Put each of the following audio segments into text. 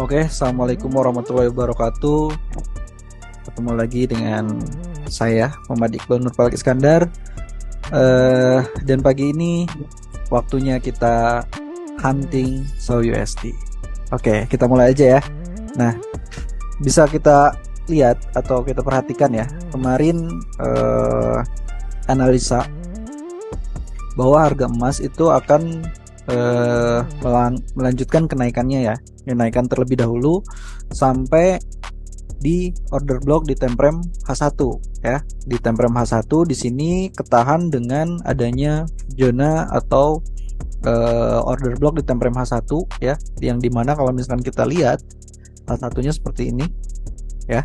Oke, assalamualaikum warahmatullahi wabarakatuh. Ketemu lagi dengan saya, Muhammad Iqbal Nurfalik Iskandar. Dan pagi ini waktunya kita hunting SAU USD. Oke, kita mulai aja ya. Nah, bisa kita lihat atau kita perhatikan ya, kemarin analisa bahwa harga emas itu akan melanjutkan kenaikannya ya, kenaikan terlebih dahulu sampai di order block di time frame H1 ya. Di time frame H1 di sini ketahan dengan adanya zona atau order block di time frame H1 ya, yang dimana kalau misalkan kita lihat H1-nya seperti ini ya.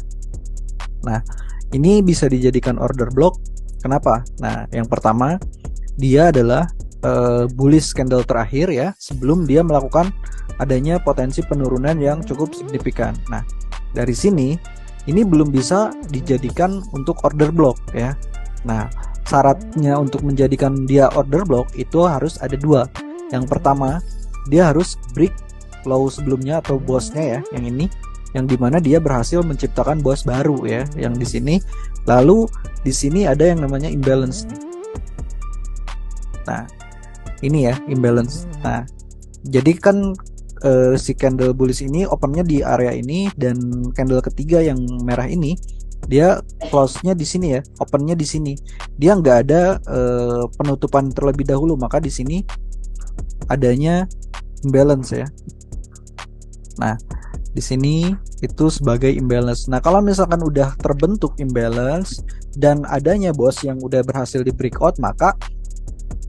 Nah, ini bisa dijadikan order block. Kenapa? Nah, yang pertama dia adalah bullish candle terakhir ya, sebelum dia melakukan adanya potensi penurunan yang cukup signifikan. Nah, dari sini ini belum bisa dijadikan untuk order block ya. Nah, syaratnya untuk menjadikan dia order block itu harus ada dua. Yang pertama, dia harus break low sebelumnya atau bosnya ya, yang ini, yang dimana dia berhasil menciptakan bos baru ya, yang di sini. Lalu di sini ada yang namanya imbalance nih. Nah, ini ya imbalance. Nah, jadi kan si candle bullish ini opennya di area ini, dan candle ketiga yang merah ini dia close-nya di sini ya, opennya di sini. Dia nggak ada penutupan terlebih dahulu, maka di sini adanya imbalance ya. Nah, di sini itu sebagai imbalance. Nah, kalau misalkan udah terbentuk imbalance dan adanya bos yang udah berhasil di breakout, maka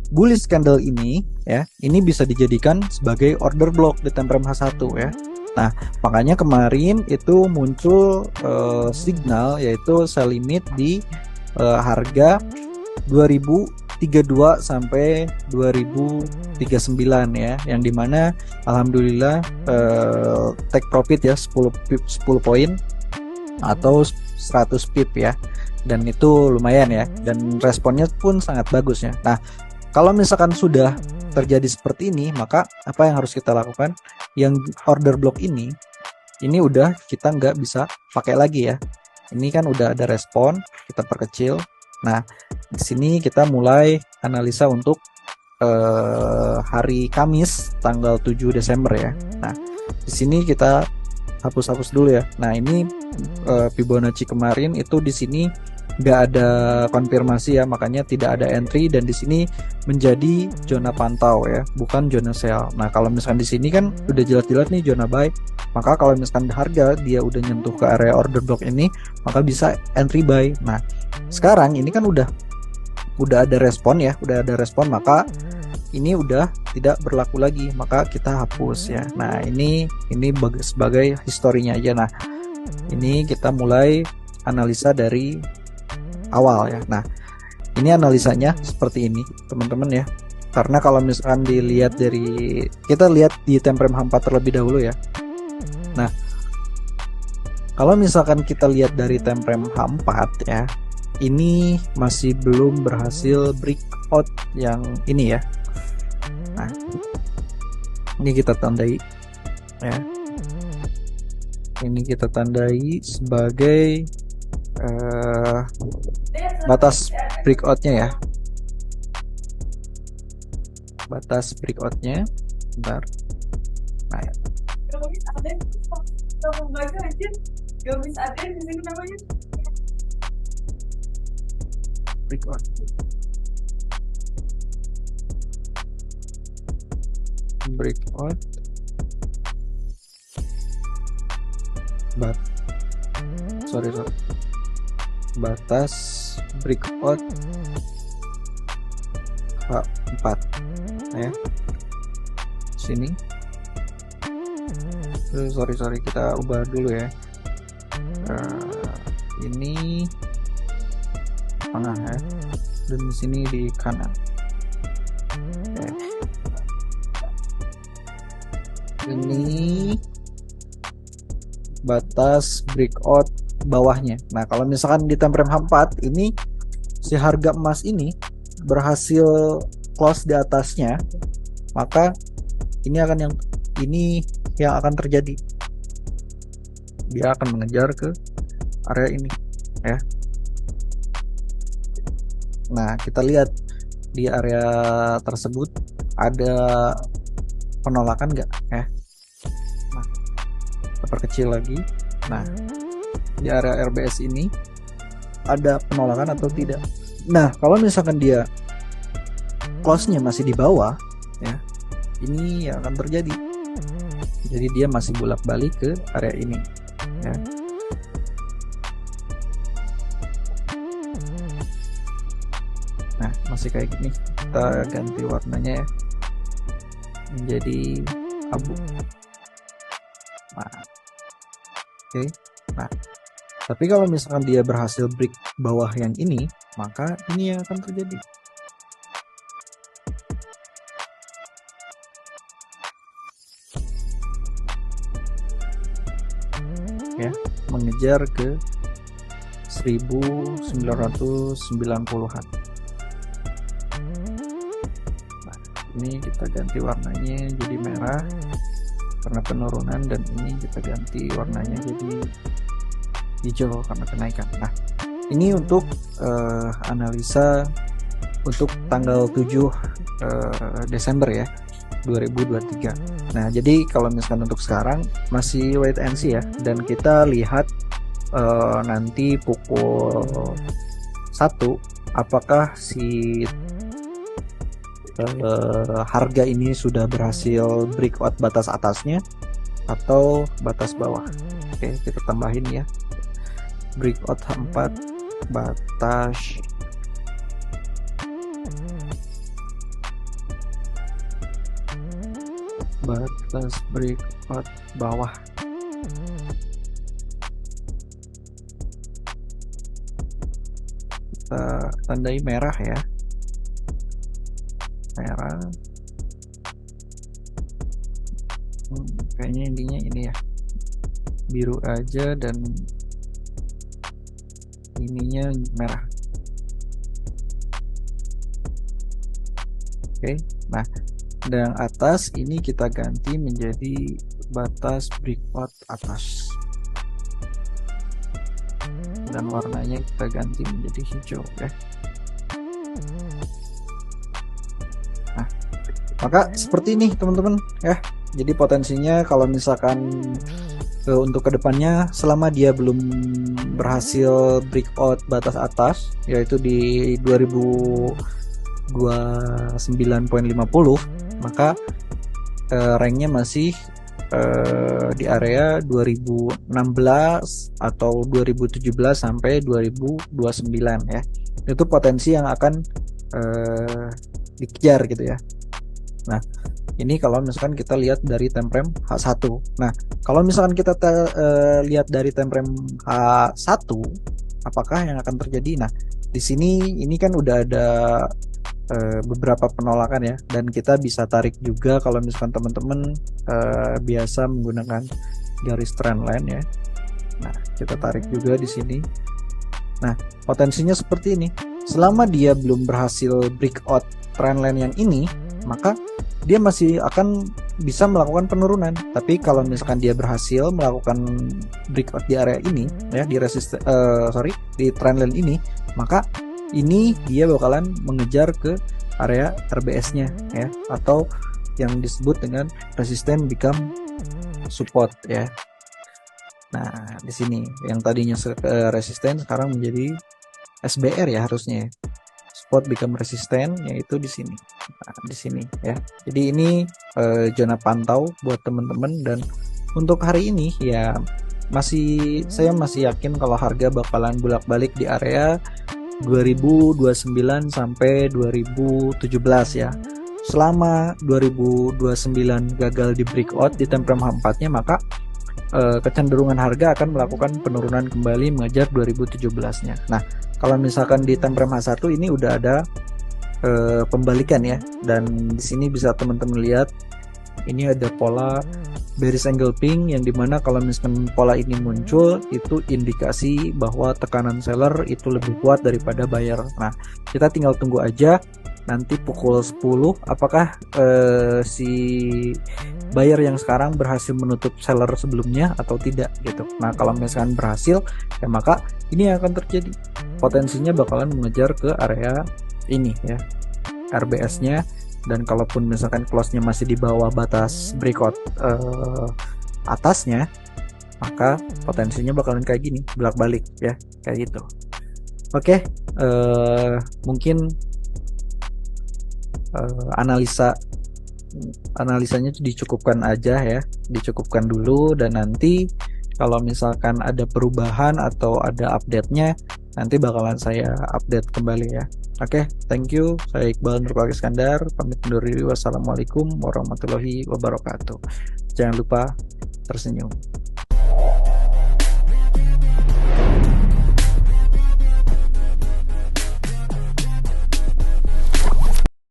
bullish candle ini ya, ini bisa dijadikan sebagai order block di time frame H1 ya. Nah, makanya kemarin itu muncul signal yaitu sell limit di harga 2032 sampai 2039 ya, yang dimana alhamdulillah take profit ya 10 poin atau 100 pip ya, dan itu lumayan ya, dan responnya pun sangat bagus ya. Nah, kalau misalkan sudah terjadi seperti ini, maka apa yang harus kita lakukan? Yang order block ini udah kita nggak bisa pakai lagi ya. Ini kan udah ada respon, kita perkecil. Nah, di sini kita mulai analisa untuk hari Kamis tanggal 7 Desember ya. Nah, di sini kita hapus dulu ya. Nah, ini Fibonacci kemarin itu di sini nggak ada konfirmasi ya, makanya tidak ada entry, dan di sini menjadi zona pantau ya, bukan zona sell. Nah, kalau misalkan di sini kan udah jelas-jelas nih zona buy, maka kalau misalkan harga dia udah nyentuh ke area order block ini, maka bisa entry buy. Nah, sekarang ini kan udah ada respon ya, maka ini udah tidak berlaku lagi, maka kita hapus ya. Nah, ini sebagai historinya aja. Nah, ini kita mulai analisa dari awal ya. Nah, ini analisanya seperti ini teman-teman ya, karena kalau misalkan dilihat dari, kita lihat di time frame H4 terlebih dahulu ya. Nah, kalau misalkan kita lihat dari time frame H4 ya, ini masih belum berhasil breakout yang ini ya. Nah, ini kita tandai ya, ini kita tandai sebagai batas breakoutnya ya, batas breakoutnya. Bentar. Nah, ya. Breakout batas breakout H4 ya, sini. Sorry, kita ubah dulu ya. Ini tengah ya, dan di sini di kanan. Oke. Ini batas breakout bawahnya. Nah, kalau misalkan di time frame H4 ini si harga emas ini berhasil close di atasnya, maka ini yang akan terjadi dia akan mengejar ke area ini ya. Nah, kita lihat di area tersebut ada penolakan nggak ya. Nah, kita perkecil lagi. Nah, di area RBS ini ada penolakan atau tidak. Nah, kalau misalkan dia close-nya masih di bawah ya, ini yang akan terjadi. Jadi dia masih bolak-balik ke area ini ya. Nah, masih kayak gini. Kita ganti warnanya ya menjadi abu. Nah, oke. Nah, tapi kalau misalkan dia berhasil break bawah yang ini, maka ini yang akan terjadi. Ya, mengejar ke 1990-an. Nah, ini kita ganti warnanya jadi merah karena penurunan, dan ini kita ganti warnanya jadi hijau karena kenaikan. Nah, ini untuk analisa untuk tanggal 7 Desember ya 2023. Nah, jadi kalau misalkan untuk sekarang masih wait and see ya, dan kita lihat nanti pukul 1 apakah si harga ini sudah berhasil breakout batas atasnya atau batas bawah. Oke, kita tambahin ya, breakout H4 batas breakout bawah. Kita tandai merah ya, merah. Kayaknya intinya ini ya, biru aja dan ininya merah. Oke, nah dan atas ini kita ganti menjadi batas breakout atas, dan warnanya kita ganti menjadi hijau ya. Nah, maka seperti ini teman-teman ya. Jadi potensinya kalau misalkan untuk kedepannya, selama dia belum berhasil breakout batas atas yaitu di 2029.50, maka ranknya masih di area 2016 atau 2017 sampai 2029 ya. Itu potensi yang akan dikejar gitu ya. Nah, ini kalau misalkan kita lihat dari time frame H1. Nah, kalau misalkan kita lihat dari time frame H1, apakah yang akan terjadi? Nah, di sini ini kan udah ada beberapa penolakan ya, dan kita bisa tarik juga kalau misalkan teman-teman biasa menggunakan garis trendline ya. Nah, kita tarik juga di sini. Nah, potensinya seperti ini. Selama dia belum berhasil breakout trendline yang ini, maka dia masih akan bisa melakukan penurunan. Tapi kalau misalkan dia berhasil melakukan breakout di area ini ya, di di trendline ini, maka ini dia bakalan mengejar ke area RBS-nya ya, atau yang disebut dengan resisten become support ya. Nah, di sini yang tadinya resisten sekarang menjadi SBR ya harusnya. Support become resisten, yaitu di sini. Nah, di sini ya. Jadi ini zona pantau buat teman-teman, dan untuk hari ini ya saya masih yakin kalau harga bakalan bolak-balik di area 2029 sampai 2017 ya. Selama 2029 gagal di breakout di time frame H4-nya, maka kecenderungan harga akan melakukan penurunan kembali mengejar 2017-nya. Nah, kalau misalkan di time frame H1 ini udah ada pembalikan ya, dan di sini bisa teman-teman lihat ini ada pola bearish angle pink, yang dimana kalau misalkan pola ini muncul itu indikasi bahwa tekanan seller itu lebih kuat daripada buyer. Nah, kita tinggal tunggu aja nanti pukul 10 apakah si buyer yang sekarang berhasil menutup seller sebelumnya atau tidak gitu. Nah kalau misalkan berhasil ya maka ini yang akan terjadi, potensinya bakalan mengejar ke area ini ya, RBS-nya. Dan kalaupun misalkan close-nya masih di bawah batas breakout atasnya, maka potensinya bakalan kayak gini, bolak-balik ya, kayak gitu. Oke, mungkin analisanya dicukupkan aja ya, dicukupkan dulu, dan nanti kalau misalkan ada perubahan atau ada update-nya nanti bakalan saya update kembali ya. Oke, thank you. Saya Iqbal Nurul Iskandar, pamit undur diri. Wassalamualaikum warahmatullahi wabarakatuh. Jangan lupa tersenyum.